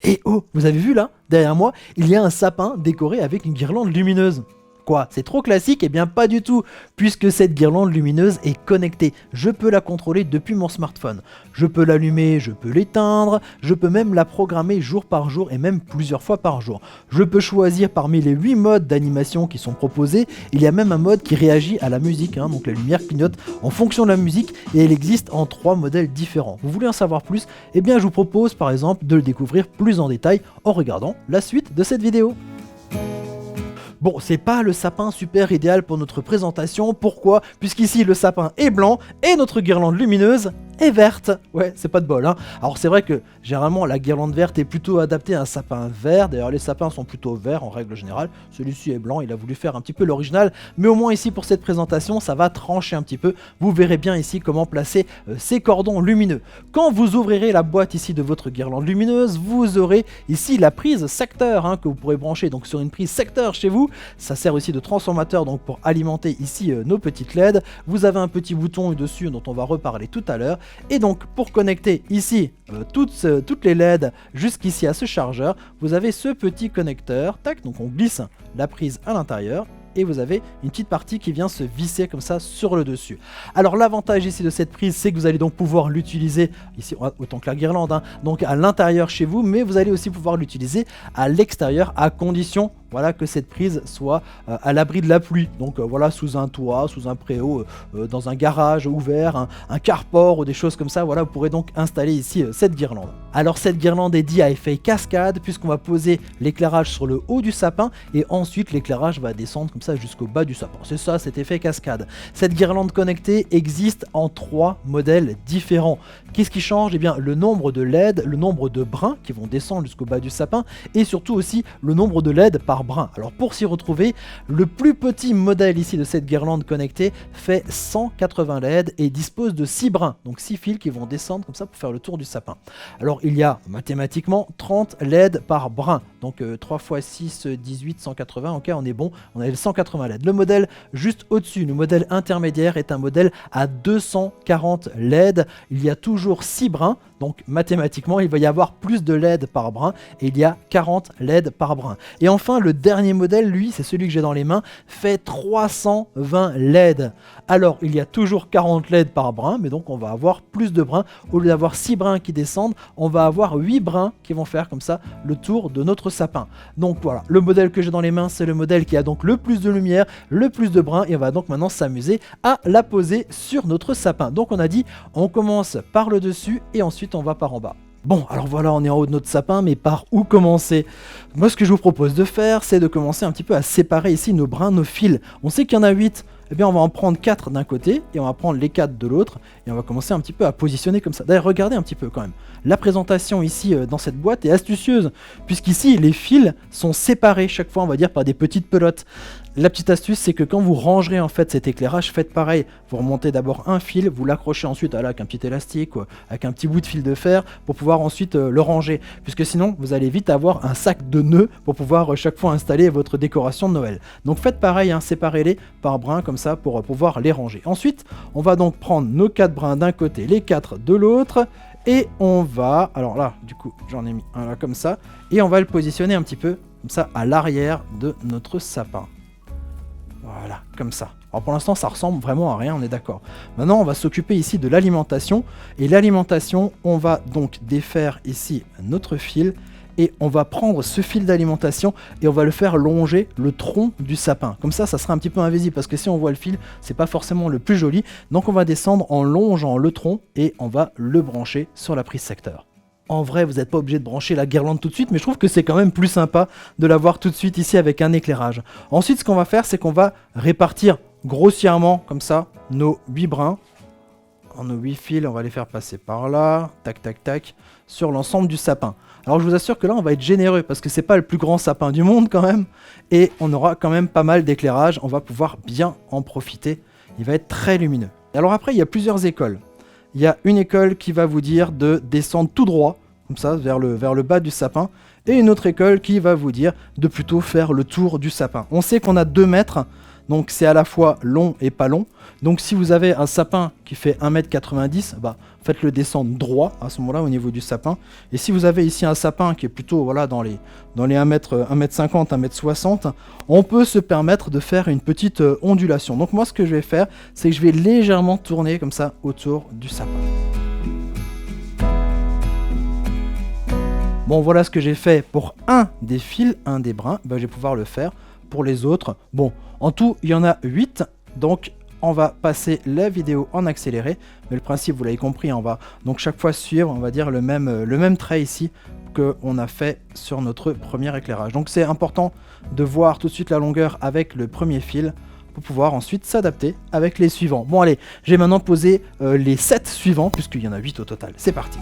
Et oh, vous avez vu là, derrière moi, il y a un sapin décoré avec une guirlande lumineuse. Quoi, c'est trop classique? Eh bien pas du tout, puisque cette guirlande lumineuse est connectée. Je peux la contrôler depuis mon smartphone. Je peux l'allumer, je peux l'éteindre, je peux même la programmer jour par jour et même plusieurs fois par jour. Je peux choisir parmi les 8 modes d'animation qui sont proposés. Il y a même un mode qui réagit à la musique, donc la lumière clignote en fonction de la musique et elle existe en 3 modèles différents. Vous voulez en savoir plus? Eh bien je vous propose par exemple de le découvrir plus en détail en regardant la suite de cette vidéo. Bon, c'est pas le sapin super idéal pour notre présentation, pourquoi? Puisqu'ici le sapin est blanc et notre guirlande lumineuse est verte. Ouais, c'est pas de bol, hein. Alors c'est vrai que généralement la guirlande verte est plutôt adaptée à un sapin vert, d'ailleurs les sapins sont plutôt verts en règle générale, celui-ci est blanc, il a voulu faire un petit peu l'original, mais au moins ici pour cette présentation ça va trancher un petit peu, vous verrez bien ici comment placer ces cordons lumineux. Quand vous ouvrirez la boîte ici de votre guirlande lumineuse, vous aurez ici la prise secteur que vous pourrez brancher donc sur une prise secteur chez vous, ça sert aussi de transformateur donc pour alimenter ici nos petites LED, vous avez un petit bouton dessus dont on va reparler tout à l'heure. Et donc pour connecter ici toutes les LED jusqu'ici à ce chargeur, vous avez ce petit connecteur, tac, donc on glisse la prise à l'intérieur et vous avez une petite partie qui vient se visser comme ça sur le dessus. Alors l'avantage ici de cette prise, c'est que vous allez donc pouvoir l'utiliser ici autant que la guirlande, donc à l'intérieur chez vous, mais vous allez aussi pouvoir l'utiliser à l'extérieur à condition voilà, que cette prise soit à l'abri de la pluie, donc voilà, sous un toit, sous un préau, dans un garage ouvert, un carport ou des choses comme ça, voilà, vous pourrez donc installer ici cette guirlande. Alors cette guirlande est dit à effet cascade puisqu'on va poser l'éclairage sur le haut du sapin et ensuite l'éclairage va descendre comme ça jusqu'au bas du sapin. C'est ça cet effet cascade. Cette guirlande connectée existe en 3 modèles différents. Qu'est-ce qui change? Eh bien le nombre de LED, le nombre de brins qui vont descendre jusqu'au bas du sapin et surtout aussi le nombre de LED par brin. Alors pour s'y retrouver, le plus petit modèle ici de cette guirlande connectée fait 180 LED et dispose de 6 brins, donc 6 fils qui vont descendre comme ça pour faire le tour du sapin. Alors il y a mathématiquement 30 LED par brin, donc 3 x 6, 18, 180, ok on est bon, on a les 180 LED. Le modèle juste au-dessus, le modèle intermédiaire est un modèle à 240 LED, il y a toujours 6 brins, donc mathématiquement il va y avoir plus de LED par brin et il y a 40 LED par brin. Et enfin le dernier modèle, lui, c'est celui que j'ai dans les mains, fait 320 LED. Alors il y a toujours 40 LED par brin, mais donc on va avoir plus de brins. Au lieu d'avoir 6 brins qui descendent, on va avoir 8 brins qui vont faire comme ça le tour de notre sapin. Donc voilà, le modèle que j'ai dans les mains, c'est le modèle qui a donc le plus de lumière, le plus de brins, et on va donc maintenant s'amuser à la poser sur notre sapin. Donc on a dit, on commence par le dessus et ensuite on va par en bas. Bon, alors voilà, on est en haut de notre sapin, mais par où commencer? Moi, ce que je vous propose de faire, c'est de commencer un petit peu à séparer ici nos brins, nos fils. On sait qu'il y en a 8, eh bien on va en prendre 4 d'un côté, et on va prendre les 4 de l'autre, et on va commencer un petit peu à positionner comme ça. D'ailleurs, regardez un petit peu quand même. La présentation ici dans cette boîte est astucieuse, puisqu'ici, les fils sont séparés chaque fois, on va dire, par des petites pelotes. La petite astuce, c'est que quand vous rangerez en fait cet éclairage, faites pareil. Vous remontez d'abord un fil, vous l'accrochez ensuite avec un petit élastique, avec un petit bout de fil de fer, pour pouvoir ensuite le ranger. Puisque sinon, vous allez vite avoir un sac de nœuds pour pouvoir chaque fois installer votre décoration de Noël. Donc faites pareil, séparez-les par brins comme ça pour pouvoir les ranger. Ensuite, on va donc prendre nos 4 brins d'un côté, les 4 de l'autre. Et on va, alors là, du coup, j'en ai mis un là comme ça, et on va le positionner un petit peu comme ça à l'arrière de notre sapin. Voilà, comme ça. Alors pour l'instant, ça ressemble vraiment à rien, on est d'accord. Maintenant, on va s'occuper ici de l'alimentation. Et l'alimentation, on va donc défaire ici notre fil. Et on va prendre ce fil d'alimentation et on va le faire longer le tronc du sapin. Comme ça, ça sera un petit peu invisible parce que si on voit le fil, c'est pas forcément le plus joli. Donc on va descendre en longeant le tronc et on va le brancher sur la prise secteur. En vrai, vous n'êtes pas obligé de brancher la guirlande tout de suite, mais je trouve que c'est quand même plus sympa de l'avoir tout de suite ici avec un éclairage. Ensuite, ce qu'on va faire, c'est qu'on va répartir grossièrement, comme ça, nos 8 brins. Nos 8 fils, on va les faire passer par là, tac, tac, tac, sur l'ensemble du sapin. Alors je vous assure que là, on va être généreux, parce que c'est pas le plus grand sapin du monde quand même, et on aura quand même pas mal d'éclairage, on va pouvoir bien en profiter. Il va être très lumineux. Alors après, il y a plusieurs écoles. Il y a une école qui va vous dire de descendre tout droit, comme ça, vers le bas du sapin, et une autre école qui va vous dire de plutôt faire le tour du sapin. On sait qu'on a 2 mètres Donc c'est à la fois long et pas long. Donc si vous avez un sapin qui fait 1,90 m, faites-le descendre droit à ce moment-là au niveau du sapin. Et si vous avez ici un sapin qui est plutôt voilà, dans les 1,50 m, 1,60 m, on peut se permettre de faire une petite ondulation. Donc moi ce que je vais faire, c'est que je vais légèrement tourner comme ça autour du sapin. Bon, voilà ce que j'ai fait pour un des fils, un des brins. Je vais pouvoir le faire pour les autres. Bon, en tout, il y en a 8. Donc, on va passer la vidéo en accéléré. Mais le principe, vous l'avez compris, on va donc chaque fois suivre, on va dire, le même trait ici qu'on a fait sur notre premier éclairage. Donc, c'est important de voir tout de suite la longueur avec le premier fil pour pouvoir ensuite s'adapter avec les suivants. Bon, allez, j'ai maintenant posé les 7 suivants, puisqu'il y en a 8 au total. C'est parti.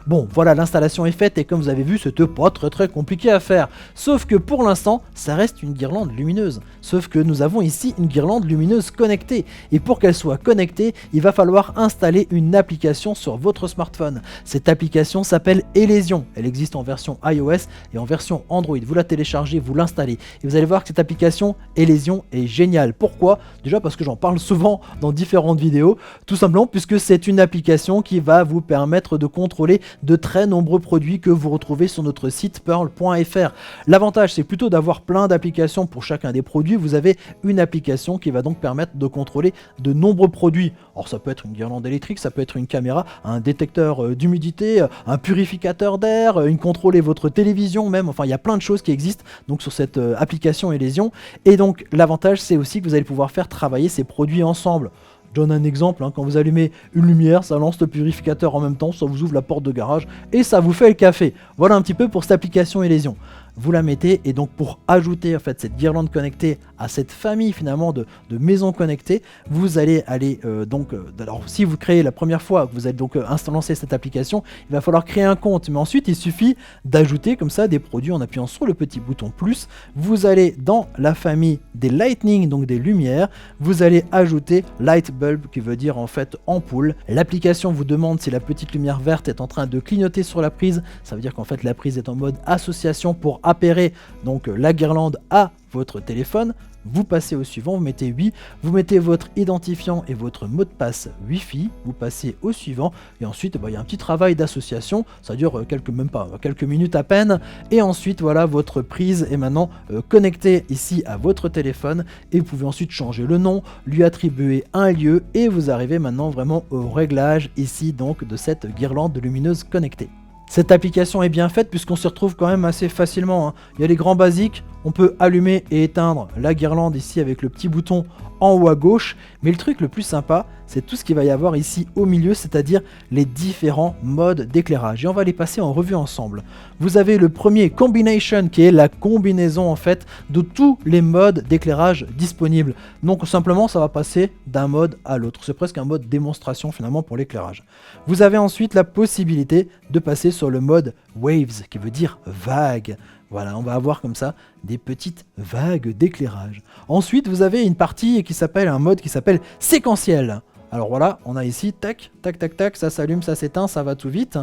Bon, voilà, l'installation est faite et comme vous avez vu, c'était pas très compliqué à faire. Sauf que pour l'instant, ça reste une guirlande lumineuse. Sauf que nous avons ici une guirlande lumineuse connectée. Et pour qu'elle soit connectée, il va falloir installer une application sur votre smartphone. Cette application s'appelle Elysion. Elle existe en version iOS et en version Android. Vous la téléchargez, vous l'installez. Et vous allez voir que cette application Elysion est géniale. Pourquoi? Déjà parce que j'en parle souvent dans différentes vidéos. Tout simplement puisque c'est une application qui va vous permettre de contrôler de très nombreux produits que vous retrouvez sur notre site pearl.fr. L'avantage, c'est plutôt d'avoir plein d'applications pour chacun des produits. Vous avez une application qui va donc permettre de contrôler de nombreux produits. Alors ça peut être une guirlande électrique, ça peut être une caméra, un détecteur d'humidité, un purificateur d'air, une contrôler votre télévision même. Enfin, il y a plein de choses qui existent donc sur cette application Elysion. Et donc l'avantage, c'est aussi que vous allez pouvoir faire travailler ces produits ensemble. Je donne un exemple, quand vous allumez une lumière, ça lance le purificateur en même temps, ça vous ouvre la porte de garage et ça vous fait le café. Voilà un petit peu pour cette application Elysion. Vous la mettez et donc pour ajouter en fait cette guirlande connectée à cette famille finalement de maisons connectées, vous allez aller alors si vous créez la première fois que vous allez donc lancer cette application, il va falloir créer un compte, mais ensuite il suffit d'ajouter comme ça des produits en appuyant sur le petit bouton plus. Vous allez dans la famille des lightning, donc des lumières, vous allez ajouter light bulb qui veut dire en fait ampoule. L'application vous demande si la petite lumière verte est en train de clignoter sur la prise, ça veut dire qu'en fait la prise est en mode association pour appairer donc la guirlande à votre téléphone. Vous passez au suivant, vous mettez oui, vous mettez votre identifiant et votre mot de passe Wi-Fi, vous passez au suivant et ensuite il y a un petit travail d'association, ça dure quelques minutes à peine et ensuite voilà, votre prise est maintenant connectée ici à votre téléphone et vous pouvez ensuite changer le nom, lui attribuer un lieu et vous arrivez maintenant vraiment au réglage ici donc de cette guirlande lumineuse connectée. Cette application est bien faite puisqu'on se retrouve quand même assez facilement. Il y a les grands basiques, on peut allumer et éteindre la guirlande ici avec le petit bouton en haut à gauche. Mais le truc le plus sympa, c'est tout ce qu'il va y avoir ici au milieu, c'est-à-dire les différents modes d'éclairage. Et on va les passer en revue ensemble. Vous avez le premier Combination qui est la combinaison en fait de tous les modes d'éclairage disponibles. Donc simplement ça va passer d'un mode à l'autre. C'est presque un mode démonstration finalement pour l'éclairage. Vous avez ensuite la possibilité de passer sur le mode Waves qui veut dire vague. Voilà, on va avoir comme ça des petites vagues d'éclairage. Ensuite, vous avez une partie qui s'appelle un mode qui s'appelle séquentiel. Alors voilà, on a ici, tac, tac, tac, tac, ça s'allume, ça s'éteint, ça va tout vite.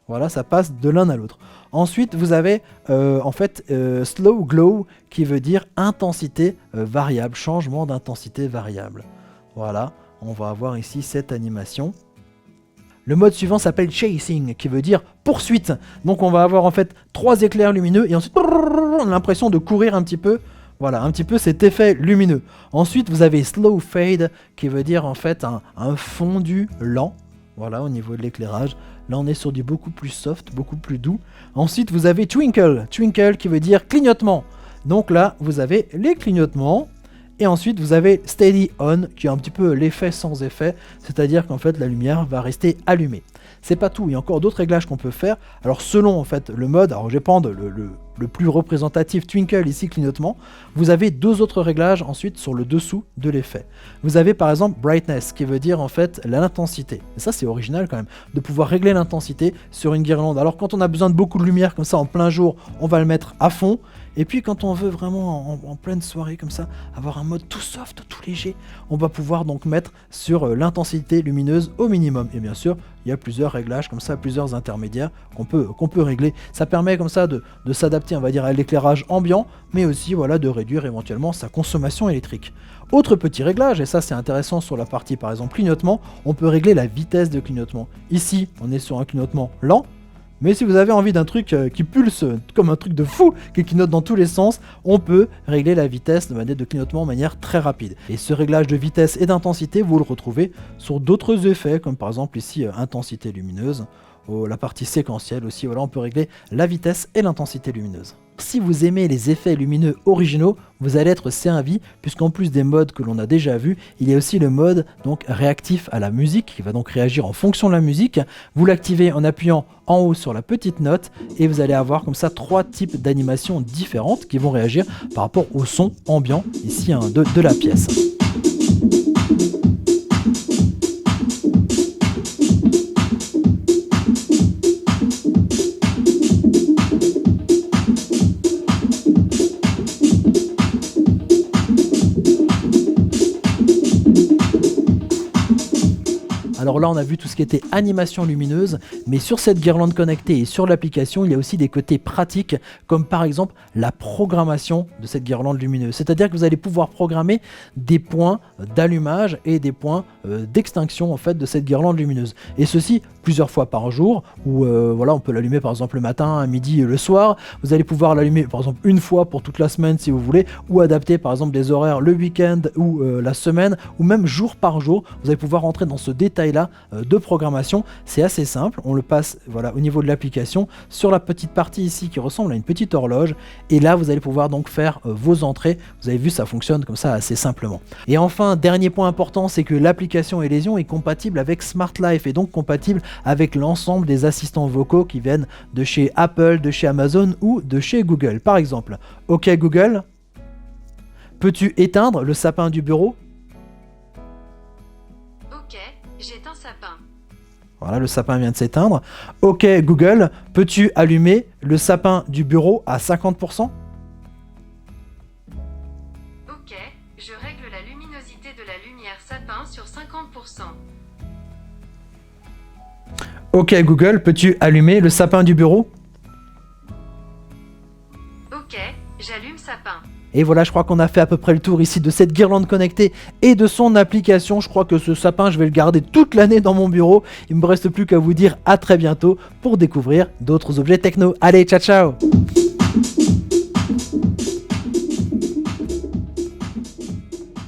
Voilà, ça passe de l'un à l'autre. Ensuite, vous avez slow glow qui veut dire intensité variable, changement d'intensité variable. Voilà, on va avoir ici cette animation. Le mode suivant s'appelle Chasing, qui veut dire poursuite. Donc on va avoir en fait 3 éclairs lumineux et ensuite on a l'impression de courir un petit peu. Voilà, un petit peu cet effet lumineux. Ensuite vous avez Slow Fade, qui veut dire en fait un fondu lent. Voilà, au niveau de l'éclairage. Là on est sur du beaucoup plus soft, beaucoup plus doux. Ensuite vous avez Twinkle, Twinkle qui veut dire clignotement. Donc là vous avez les clignotements. Et ensuite vous avez Steady On qui est un petit peu l'effet sans effet, c'est-à-dire qu'en fait la lumière va rester allumée. C'est pas tout, il y a encore d'autres réglages qu'on peut faire. Alors selon en fait le mode, alors je vais prendre le plus représentatif, Twinkle ici, clignotement. Vous avez 2 autres réglages ensuite sur le dessous de l'effet. Vous avez par exemple Brightness qui veut dire en fait l'intensité. Et ça c'est original quand même, de pouvoir régler l'intensité sur une guirlande. Alors quand on a besoin de beaucoup de lumière comme ça en plein jour, on va le mettre à fond. Et puis quand on veut vraiment en pleine soirée comme ça, avoir un mode tout soft, tout léger, on va pouvoir donc mettre sur l'intensité lumineuse au minimum. Et bien sûr, il y a plusieurs réglages comme ça, plusieurs intermédiaires qu'on peut régler. Ça permet comme ça de s'adapter, on va dire, à l'éclairage ambiant, mais aussi voilà, de réduire éventuellement sa consommation électrique. Autre petit réglage, et ça c'est intéressant sur la partie par exemple clignotement, on peut régler la vitesse de clignotement. Ici, on est sur un clignotement lent, mais si vous avez envie d'un truc qui pulse comme un truc de fou, qui clignote dans tous les sens, on peut régler la vitesse de clignotement de manière très rapide. Et ce réglage de vitesse et d'intensité, vous le retrouvez sur d'autres effets, comme par exemple ici intensité lumineuse, la partie séquentielle aussi, voilà, on peut régler la vitesse et l'intensité lumineuse. Si vous aimez les effets lumineux originaux, vous allez être servi, puisqu'en plus des modes que l'on a déjà vus, il y a aussi le mode donc réactif à la musique, qui va donc réagir en fonction de la musique. Vous l'activez en appuyant en haut sur la petite note, et vous allez avoir comme ça 3 types d'animations différentes qui vont réagir par rapport au son ambiant ici de la pièce. Alors là, on a vu tout ce qui était animation lumineuse, mais sur cette guirlande connectée et sur l'application, il y a aussi des côtés pratiques, comme par exemple la programmation de cette guirlande lumineuse. C'est-à-dire que vous allez pouvoir programmer des points d'allumage et des points d'extinction en fait de cette guirlande lumineuse. Et ceci plusieurs fois par jour, où voilà, on peut l'allumer par exemple le matin, à midi et le soir. Vous allez pouvoir l'allumer par exemple une fois pour toute la semaine si vous voulez, ou adapter par exemple des horaires le week-end ou la semaine, ou même jour par jour. Vous allez pouvoir rentrer dans ce détail-là de programmation. C'est assez simple, on le passe voilà, au niveau de l'application, sur la petite partie ici qui ressemble à une petite horloge, et là vous allez pouvoir donc faire vos entrées. Vous avez vu, ça fonctionne comme ça assez simplement. Et enfin, dernier point important, c'est que l'application Elysion est compatible avec Smart Life, et donc compatible avec l'ensemble des assistants vocaux qui viennent de chez Apple, de chez Amazon ou de chez Google. Par exemple, OK Google, peux-tu éteindre le sapin du bureau? Ok, j'éteins sapin. Voilà, le sapin vient de s'éteindre. OK Google, peux-tu allumer le sapin du bureau à 50%? Ok, je règle la luminosité de la lumière sapin sur 50%. OK Google, peux-tu allumer le sapin du bureau? Ok, j'allume sapin. Et voilà, je crois qu'on a fait à peu près le tour ici de cette guirlande connectée et de son application. Je crois que ce sapin, je vais le garder toute l'année dans mon bureau. Il me reste plus qu'à vous dire à très bientôt pour découvrir d'autres objets techno. Allez, ciao ciao!